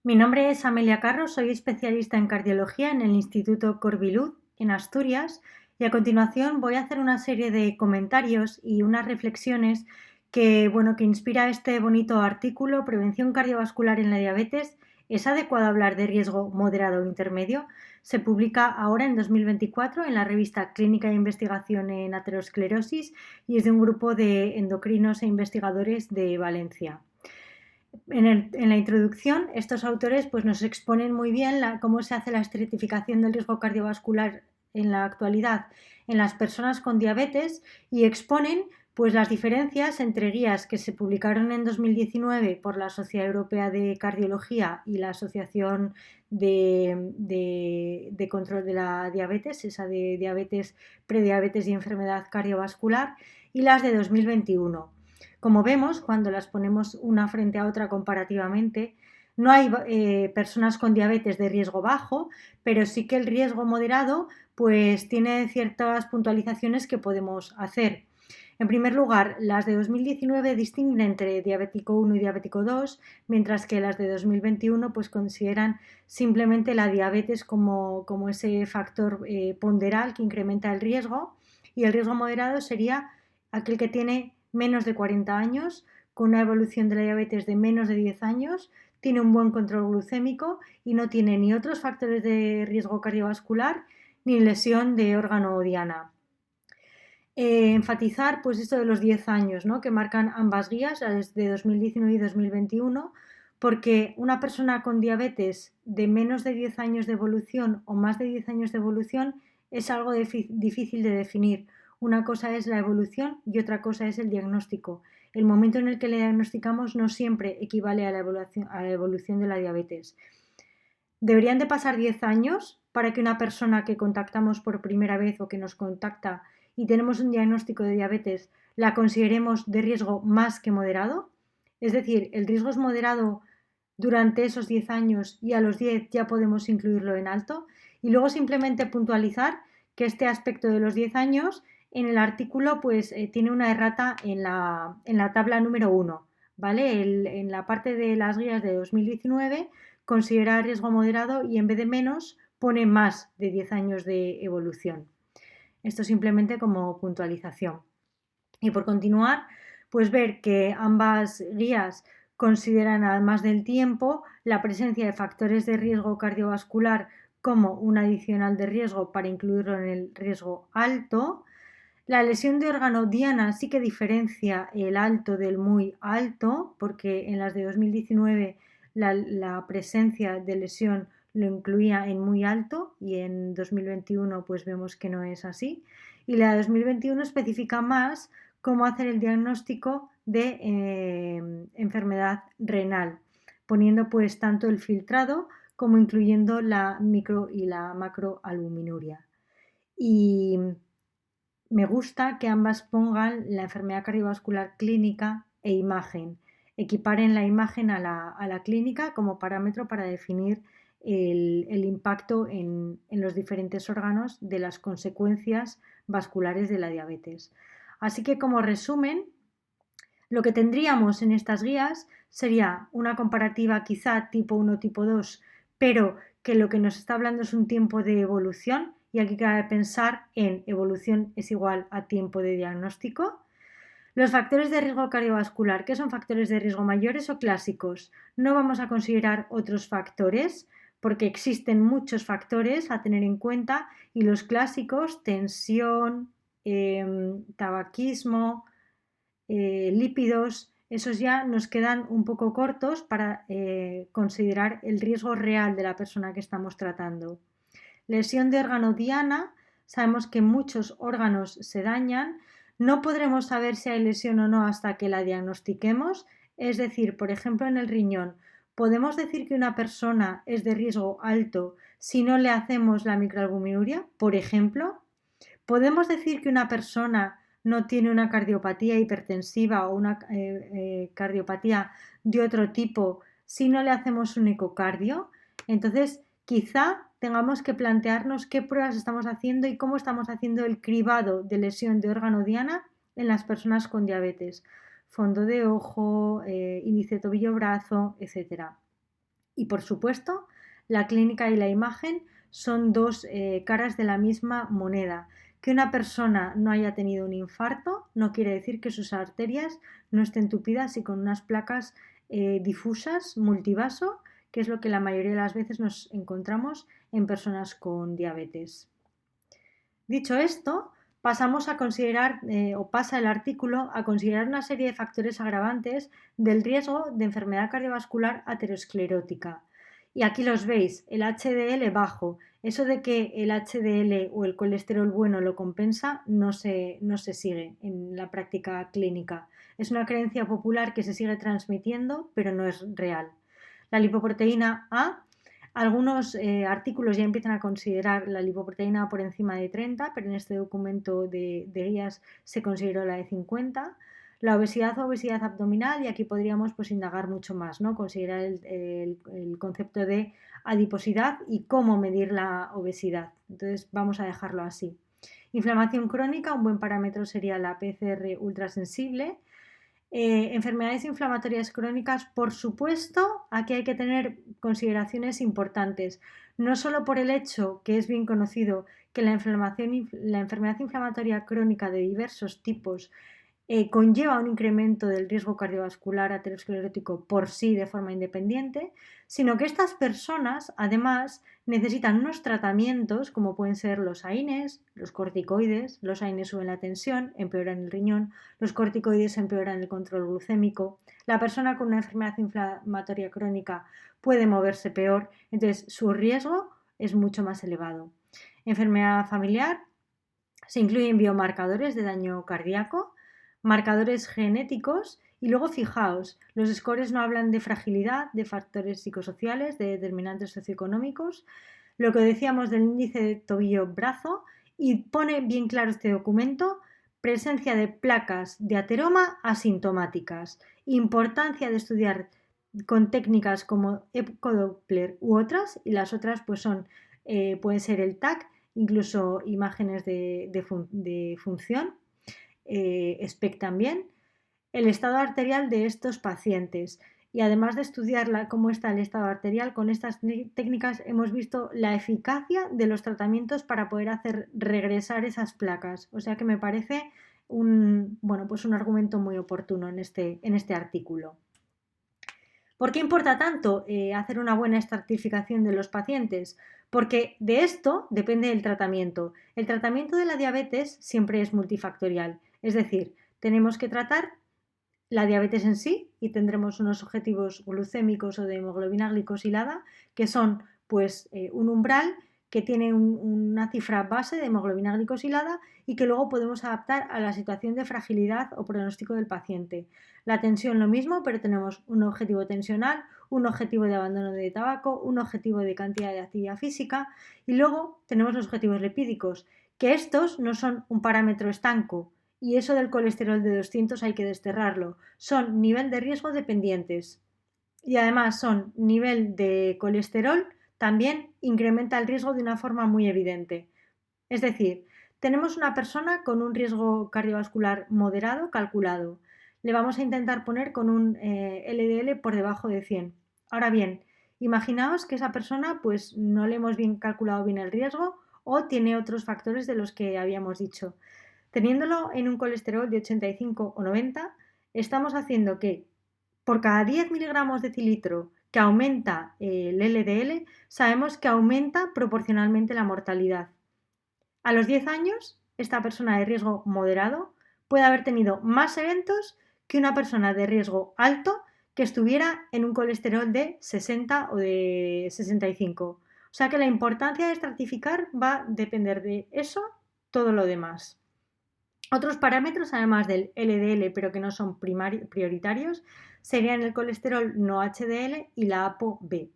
Mi nombre es Amelia Carro, soy especialista en cardiología en el Instituto Corvilud, en Asturias, y a continuación voy a hacer una serie de comentarios y unas reflexiones que inspira este bonito artículo, Prevención cardiovascular en la diabetes. ¿Es adecuado hablar de riesgo moderado o intermedio? Se publica ahora en 2024 en la revista Clínica de Investigación en Aterosclerosis y es de un grupo de endocrinos e investigadores de Valencia. En la introducción, estos autores nos exponen muy bien cómo se hace la estratificación del riesgo cardiovascular en la actualidad en las personas con diabetes y exponen las diferencias entre guías que se publicaron en 2019 por la Sociedad Europea de Cardiología y la Asociación de Control de la Diabetes, esa de diabetes, prediabetes y enfermedad cardiovascular, y las de 2021. Como vemos, cuando las ponemos una frente a otra comparativamente, no hay personas con diabetes de riesgo bajo, pero sí que el riesgo moderado tiene ciertas puntualizaciones que podemos hacer. En primer lugar, las de 2019 distinguen entre diabético 1 y diabético 2, mientras que las de 2021 consideran simplemente la diabetes como ese factor ponderal que incrementa el riesgo, y el riesgo moderado sería aquel que tiene menos de 40 años, con una evolución de la diabetes de menos de 10 años, tiene un buen control glucémico y no tiene ni otros factores de riesgo cardiovascular ni lesión de órgano o diana. Enfatizar esto de los 10 años, ¿no?, que marcan ambas guías, las de 2019 y 2021, porque una persona con diabetes de menos de 10 años de evolución o más de 10 años de evolución es algo difícil de definir. Una cosa es la evolución y otra cosa es el diagnóstico. El momento en el que le diagnosticamos no siempre equivale a la evolución de la diabetes. Deberían de pasar 10 años para que una persona que contactamos por primera vez o que nos contacta y tenemos un diagnóstico de diabetes la consideremos de riesgo más que moderado. Es decir, el riesgo es moderado durante esos 10 años y a los 10 ya podemos incluirlo en alto. Y luego simplemente puntualizar que este aspecto de los 10 años en el artículo tiene una errata en la tabla número 1. ¿Vale? En la parte de las guías de 2019 considera riesgo moderado y en vez de menos pone más de 10 años de evolución. Esto simplemente como puntualización. Y por continuar, ver que ambas guías consideran, además del tiempo, la presencia de factores de riesgo cardiovascular como un adicional de riesgo para incluirlo en el riesgo alto. La lesión de órgano diana sí que diferencia el alto del muy alto, porque en las de 2019 la presencia de lesión lo incluía en muy alto y en 2021 vemos que no es así. Y la de 2021 especifica más cómo hacer el diagnóstico de enfermedad renal, poniendo tanto el filtrado como incluyendo la micro y la macroalbuminuria. Y me gusta que ambas pongan la enfermedad cardiovascular clínica e imagen, equiparen la imagen a la clínica como parámetro para definir el impacto en los diferentes órganos de las consecuencias vasculares de la diabetes. Así que, como resumen, lo que tendríamos en estas guías sería una comparativa quizá tipo 1, tipo 2, pero que lo que nos está hablando es un tiempo de evolución, y aquí cabe pensar en evolución es igual a tiempo de diagnóstico. Los factores de riesgo cardiovascular, ¿qué son factores de riesgo mayores o clásicos? No vamos a considerar otros factores porque existen muchos factores a tener en cuenta, y los clásicos, tensión, tabaquismo, lípidos, esos ya nos quedan un poco cortos para considerar el riesgo real de la persona que estamos tratando. Lesión de órgano diana, sabemos que muchos órganos se dañan, no podremos saber si hay lesión o no hasta que la diagnostiquemos, es decir, por ejemplo en el riñón, ¿podemos decir que una persona es de riesgo alto si no le hacemos la microalbuminuria, por ejemplo? ¿Podemos decir que una persona no tiene una cardiopatía hipertensiva o una cardiopatía de otro tipo si no le hacemos un ecocardio? Entonces, quizá tengamos que plantearnos qué pruebas estamos haciendo y cómo estamos haciendo el cribado de lesión de órgano diana en las personas con diabetes. Fondo de ojo, índice tobillo-brazo, etc. Y por supuesto, la clínica y la imagen son dos caras de la misma moneda. Que una persona no haya tenido un infarto no quiere decir que sus arterias no estén tupidas y con unas placas difusas multivaso, que es lo que la mayoría de las veces nos encontramos en personas con diabetes. Dicho esto, pasamos a considerar, o pasa el artículo, a considerar una serie de factores agravantes del riesgo de enfermedad cardiovascular aterosclerótica. Y aquí los veis, el HDL bajo. Eso de que el HDL o el colesterol bueno lo compensa no se sigue en la práctica clínica. Es una creencia popular que se sigue transmitiendo, pero no es real. La lipoproteína A, algunos artículos ya empiezan a considerar la lipoproteína por encima de 30, pero en este documento de guías se consideró la de 50. La obesidad o obesidad abdominal, y aquí podríamos pues, indagar mucho más, ¿no? Considerar el concepto de adiposidad y cómo medir la obesidad. Entonces vamos a dejarlo así. Inflamación crónica, un buen parámetro sería la PCR ultrasensible. Enfermedades inflamatorias crónicas, por supuesto, aquí hay que tener consideraciones importantes, no solo por el hecho que es bien conocido que la enfermedad inflamatoria crónica de diversos tipos conlleva un incremento del riesgo cardiovascular aterosclerótico por sí de forma independiente, sino que estas personas además necesitan unos tratamientos como pueden ser los AINES, los corticoides. Los AINES suben la tensión, empeoran el riñón, los corticoides empeoran el control glucémico. La persona con una enfermedad inflamatoria crónica puede moverse peor, entonces su riesgo es mucho más elevado. Enfermedad familiar, se incluyen biomarcadores de daño cardíaco, marcadores genéticos y luego fijaos, los scores no hablan de fragilidad, de factores psicosociales, de determinantes socioeconómicos, lo que decíamos del índice de tobillo-brazo, y pone bien claro este documento: presencia de placas de ateroma asintomáticas, importancia de estudiar con técnicas como ecodoppler u otras, y las otras pues son, pueden ser el TAC, incluso imágenes de función, SPEC también, el estado arterial de estos pacientes. Y además de estudiar cómo está el estado arterial, con estas técnicas hemos visto la eficacia de los tratamientos para poder hacer regresar esas placas. O sea que me parece pues un argumento muy oportuno en este artículo. ¿Por qué importa tanto hacer una buena estratificación de los pacientes? Porque de esto depende el tratamiento. El tratamiento de la diabetes siempre es multifactorial, es decir, tenemos que tratar la diabetes en sí y tendremos unos objetivos glucémicos o de hemoglobina glicosilada que son pues un umbral que tiene una cifra base de hemoglobina glicosilada y que luego podemos adaptar a la situación de fragilidad o pronóstico del paciente. La tensión lo mismo, pero tenemos un objetivo tensional, un objetivo de abandono de tabaco, un objetivo de cantidad de actividad física y luego tenemos los objetivos lipídicos, que estos no son un parámetro estanco, y eso del colesterol de 200 hay que desterrarlo. Son nivel de riesgo dependientes y además son nivel de colesterol también incrementa el riesgo de una forma muy evidente. Es decir, tenemos una persona con un riesgo cardiovascular moderado calculado. Le vamos a intentar poner con un LDL por debajo de 100. Ahora bien, imaginaos que esa persona pues no le hemos bien calculado bien el riesgo o tiene otros factores de los que habíamos dicho. Teniéndolo en un colesterol de 85 o 90, estamos haciendo que por cada 10 miligramos de cilitro que aumenta el LDL, sabemos que aumenta proporcionalmente la mortalidad. A los 10 años, esta persona de riesgo moderado puede haber tenido más eventos que una persona de riesgo alto que estuviera en un colesterol de 60 o de 65. O sea que la importancia de estratificar va a depender de eso, todo lo demás. Otros parámetros, además del LDL, pero que no son prioritarios, serían el colesterol no HDL y la ApoB.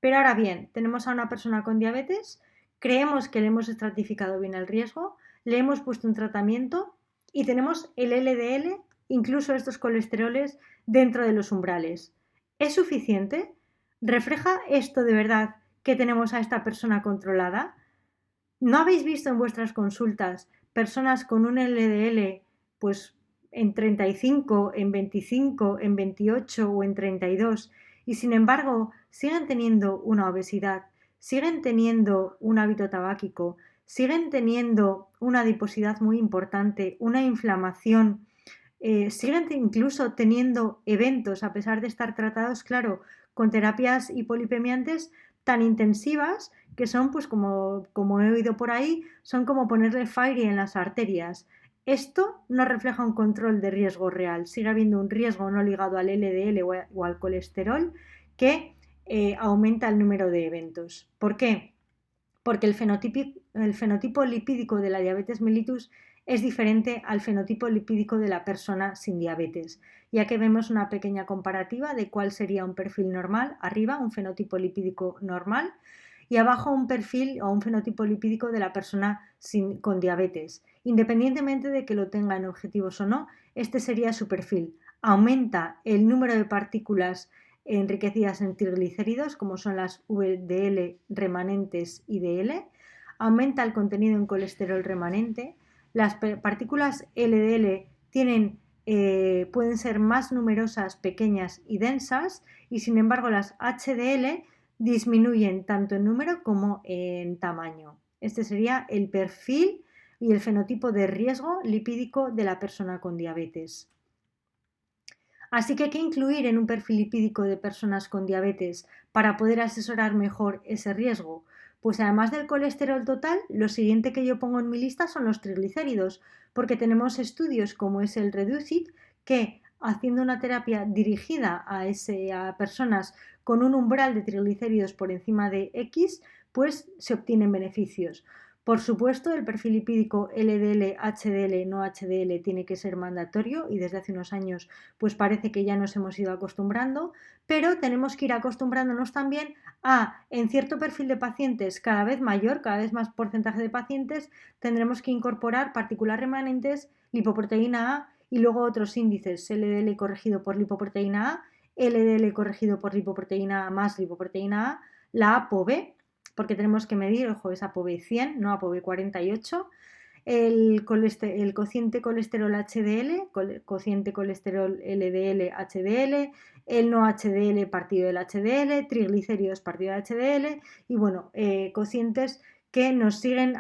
Pero ahora bien, tenemos a una persona con diabetes, creemos que le hemos estratificado bien el riesgo, le hemos puesto un tratamiento y tenemos el LDL, incluso estos colesteroles, dentro de los umbrales. ¿Es suficiente? ¿Refleja esto de verdad que tenemos a esta persona controlada? ¿No habéis visto en vuestras consultas personas con un LDL pues en 35, en 25, en 28 o en 32 y sin embargo siguen teniendo una obesidad, siguen teniendo un hábito tabáquico, siguen teniendo una adiposidad muy importante, una inflamación, siguen incluso teniendo eventos, a pesar de estar tratados, claro, con terapias hipolipemiantes tan intensivas que son, pues como he oído por ahí, son como ponerle Fairy en las arterias. Esto no refleja un control de riesgo real, sigue habiendo un riesgo no ligado al LDL o al colesterol que aumenta el número de eventos. ¿Por qué? Porque el fenotipo lipídico de la diabetes mellitus es diferente al fenotipo lipídico de la persona sin diabetes, ya que vemos una pequeña comparativa de cuál sería un perfil normal, arriba un fenotipo lipídico normal y abajo un perfil o un fenotipo lipídico de la persona con diabetes. Independientemente de que lo tenga en objetivos o no, este sería su perfil. Aumenta el número de partículas enriquecidas en triglicéridos, como son las VDL remanentes y DL, aumenta el contenido en colesterol remanente, las partículas LDL pueden ser más numerosas, pequeñas y densas, y sin embargo las HDL disminuyen tanto en número como en tamaño. Este sería el perfil y el fenotipo de riesgo lipídico de la persona con diabetes. Así que, ¿qué incluir en un perfil lipídico de personas con diabetes para poder asesorar mejor ese riesgo? Pues además del colesterol total, lo siguiente que yo pongo en mi lista son los triglicéridos, porque tenemos estudios como es el REDUCIT, que haciendo una terapia dirigida a personas con un umbral de triglicéridos por encima de X, pues se obtienen beneficios. Por supuesto, el perfil lipídico LDL, HDL, no HDL tiene que ser mandatorio y desde hace unos años pues parece que ya nos hemos ido acostumbrando, pero tenemos que ir acostumbrándonos también a, en cierto perfil de pacientes cada vez mayor, cada vez más porcentaje de pacientes, tendremos que incorporar partículas remanentes, lipoproteína A y luego otros índices, LDL corregido por lipoproteína A, LDL corregido por lipoproteína A más lipoproteína A, la ApoB, porque tenemos que medir, ojo, es ApoB 100, no ApoB 48, el cociente colesterol HDL, cociente colesterol LDL HDL, el no HDL partido del HDL, triglicéridos partido del HDL y bueno, cocientes que nos siguen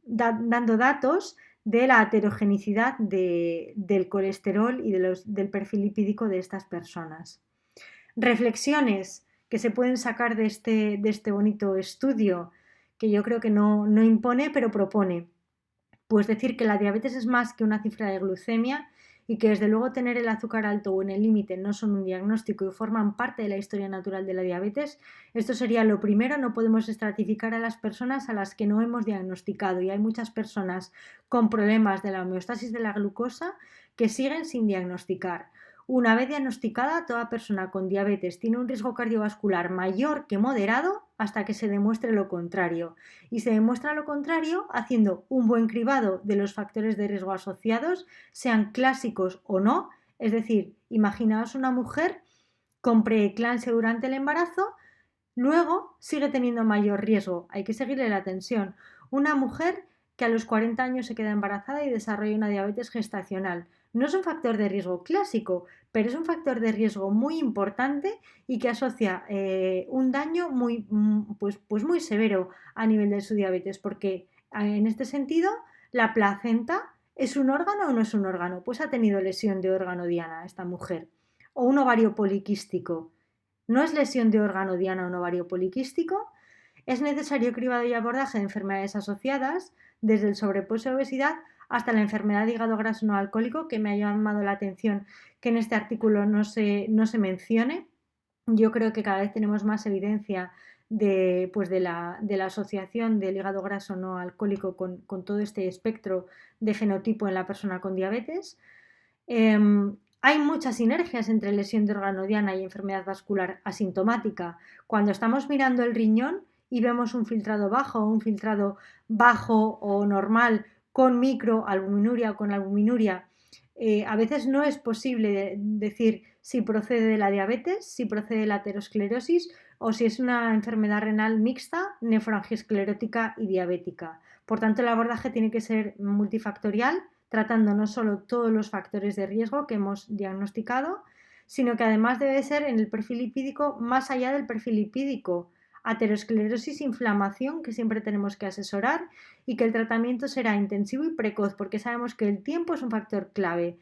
dando datos de la heterogenicidad del colesterol y del perfil lipídico de estas personas. Reflexiones que se pueden sacar de este bonito estudio, que yo creo que no impone, pero propone. Pues decir que la diabetes es más que una cifra de glucemia y que desde luego tener el azúcar alto o en el límite no son un diagnóstico y forman parte de la historia natural de la diabetes. Esto sería lo primero, no podemos estratificar a las personas a las que no hemos diagnosticado y hay muchas personas con problemas de la homeostasis de la glucosa que siguen sin diagnosticar. Una vez diagnosticada, toda persona con diabetes tiene un riesgo cardiovascular mayor que moderado hasta que se demuestre lo contrario. Y se demuestra lo contrario haciendo un buen cribado de los factores de riesgo asociados, sean clásicos o no. Es decir, imaginaos una mujer con preeclampsia durante el embarazo, luego sigue teniendo mayor riesgo. Hay que seguirle la tensión. Una mujer que a los 40 años se queda embarazada y desarrolla una diabetes gestacional. No es un factor de riesgo clásico, pero es un factor de riesgo muy importante y que asocia un daño pues muy severo a nivel de su diabetes, porque en este sentido la placenta ¿es un órgano o no es un órgano? Pues ha tenido lesión de órgano diana esta mujer. O un ovario poliquístico. ¿No es lesión de órgano diana o un ovario poliquístico? Es necesario cribado y abordaje de enfermedades asociadas, desde el sobrepeso y obesidad hasta la enfermedad de hígado graso no alcohólico, que me ha llamado la atención que en este artículo no se mencione. Yo creo que cada vez tenemos más evidencia de la asociación del hígado graso no alcohólico con todo este espectro de fenotipo en la persona con diabetes. Hay muchas sinergias entre lesión de órgano diana y enfermedad vascular asintomática. Cuando estamos mirando el riñón y vemos un filtrado bajo o normal con microalbuminuria o con albuminuria, a veces no es posible decir si procede de la diabetes, si procede de la aterosclerosis o si es una enfermedad renal mixta, nefroangiosclerótica y diabética. Por tanto, el abordaje tiene que ser multifactorial, tratando no solo todos los factores de riesgo que hemos diagnosticado, sino que además debe ser en el perfil lipídico más allá del perfil lipídico, aterosclerosis, inflamación, que siempre tenemos que asesorar, y que el tratamiento será intensivo y precoz, porque sabemos que el tiempo es un factor clave.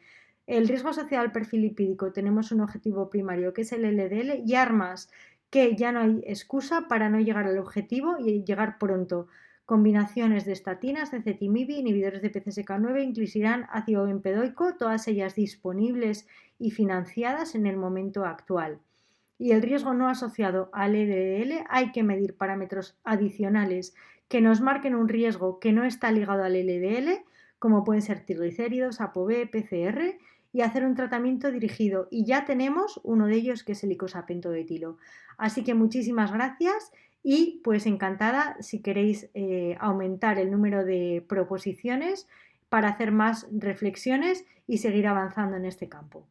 El riesgo asociado al perfil lipídico, tenemos un objetivo primario que es el LDL y armas, que ya no hay excusa para no llegar al objetivo y llegar pronto. Combinaciones de estatinas, de ezetimibe, inhibidores de PCSK9, inclisiran, ácido bempedoico, todas ellas disponibles y financiadas en el momento actual. Y el riesgo no asociado al LDL, hay que medir parámetros adicionales que nos marquen un riesgo que no está ligado al LDL, como pueden ser triglicéridos, ApoB, PCR, y hacer un tratamiento dirigido. Y ya tenemos uno de ellos que es el icosapento de etilo. Así que muchísimas gracias y pues encantada si queréis aumentar el número de proposiciones para hacer más reflexiones y seguir avanzando en este campo.